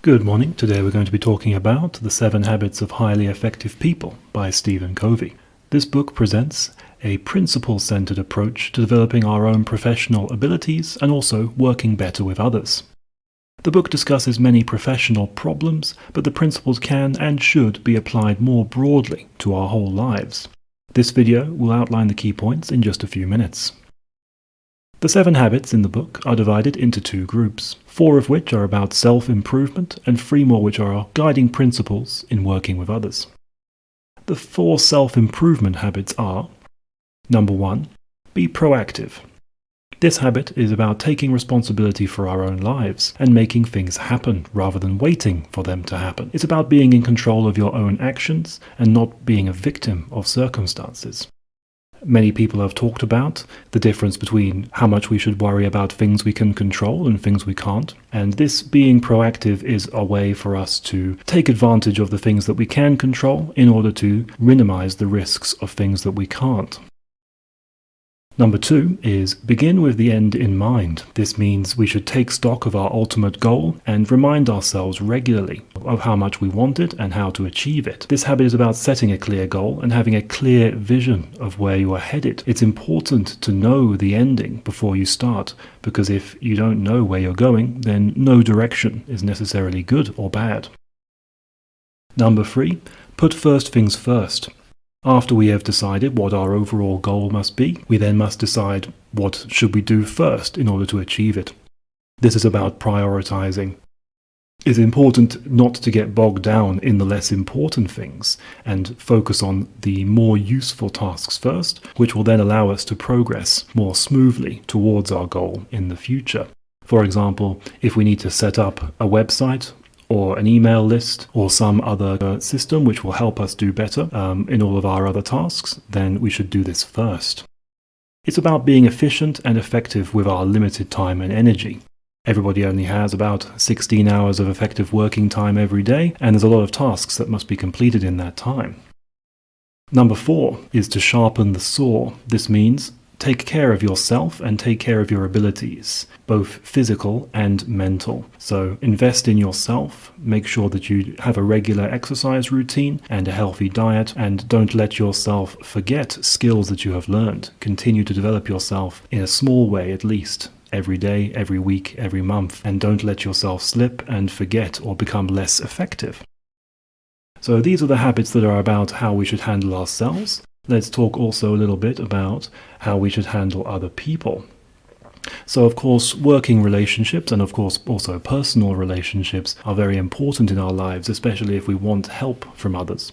Good morning. Today we're going to be talking about The 7 Habits of Highly Effective People by Stephen Covey. This book presents a principle-centered approach to developing our own professional abilities and also working better with others. The book discusses many professional problems, but the principles can and should be applied more broadly to our whole lives. This video will outline the key points in just a few minutes. The 7 habits in the book are divided into 2 groups, 4 of which are about self-improvement and 3 more which are guiding principles in working with others. The 4 self-improvement habits are: Number 1, be proactive. This habit is about taking responsibility for our own lives and making things happen rather than waiting for them to happen. It's about being in control of your own actions and not being a victim of circumstances. Many people have talked about the difference between how much we should worry about things we can control and things we can't. And this being proactive is a way for us to take advantage of the things that we can control in order to minimize the risks of things that we can't. Number 2 is begin with the end in mind. This means we should take stock of our ultimate goal and remind ourselves regularly of how much we want it and how to achieve it. This habit is about setting a clear goal and having a clear vision of where you are headed. It's important to know the ending before you start, because if you don't know where you're going, then no direction is necessarily good or bad. Number 3, put first things first. After we have decided what our overall goal must be, we then must decide what should we do first in order to achieve it. This is about prioritizing. It's important not to get bogged down in the less important things and focus on the more useful tasks first, which will then allow us to progress more smoothly towards our goal in the future. For example, if we need to set up a website or an email list or some other system which will help us do better in all of our other tasks, then we should do this first. It's about being efficient and effective with our limited time and energy. Everybody only has about 16 hours of effective working time every day, and there's a lot of tasks that must be completed in that time. Number 4 is to sharpen the saw. This means take care of yourself and take care of your abilities, both physical and mental. So invest in yourself, make sure that you have a regular exercise routine and a healthy diet, and don't let yourself forget skills that you have learned. Continue to develop yourself in a small way at least, every day, every week, every month, and don't let yourself slip and forget or become less effective. So these are the habits that are about how we should handle ourselves. Let's talk also a little bit about how we should handle other people. So of course, working relationships and of course also personal relationships are very important in our lives, especially if we want help from others.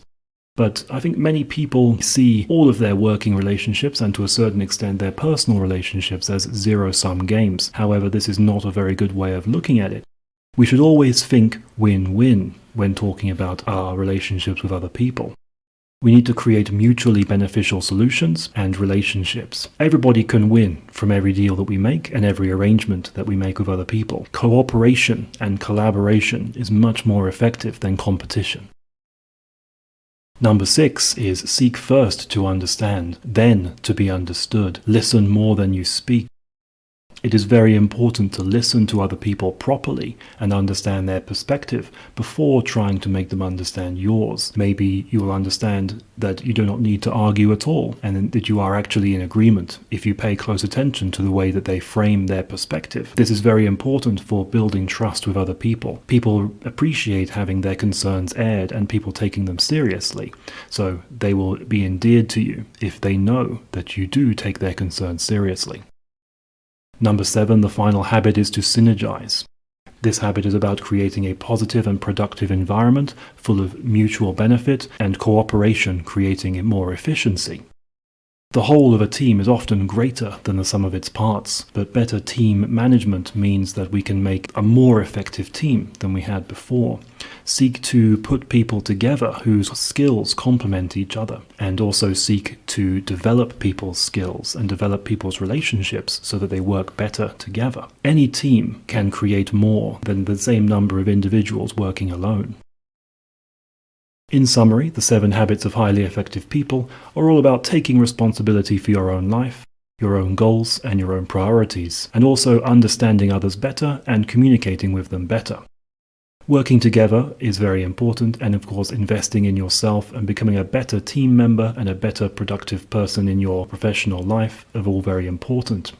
But I think many people see all of their working relationships and to a certain extent their personal relationships as zero-sum games. However, this is not a very good way of looking at it. We should always think win-win when talking about our relationships with other people. We need to create mutually beneficial solutions and relationships. Everybody can win from every deal that we make and every arrangement that we make with other people. Cooperation and collaboration is much more effective than competition. Number 6 is seek first to understand, then to be understood. Listen more than you speak. It is very important to listen to other people properly and understand their perspective before trying to make them understand yours. Maybe you will understand that you do not need to argue at all and that you are actually in agreement if you pay close attention to the way that they frame their perspective. This is very important for building trust with other people. People appreciate having their concerns aired and people taking them seriously. So they will be endeared to you if they know that you do take their concerns seriously. Number 7, the final habit, is to synergize. This habit is about creating a positive and productive environment full of mutual benefit and cooperation, creating more efficiency. The whole of a team is often greater than the sum of its parts, but better team management means that we can make a more effective team than we had before. Seek to put people together whose skills complement each other, and also seek to develop people's skills and develop people's relationships so that they work better together. Any team can create more than the same number of individuals working alone. In summary, the 7 habits of highly effective people are all about taking responsibility for your own life, your own goals and your own priorities, and also understanding others better and communicating with them better. Working together is very important, and of course investing in yourself and becoming a better team member and a better productive person in your professional life are all very important.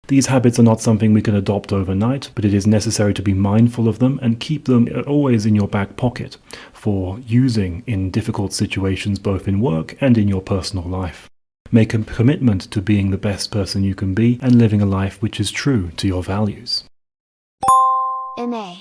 These habits are not something we can adopt overnight, but it is necessary to be mindful of them and keep them always in your back pocket for using in difficult situations both in work and in your personal life. Make a commitment to being the best person you can be and living a life which is true to your values. MA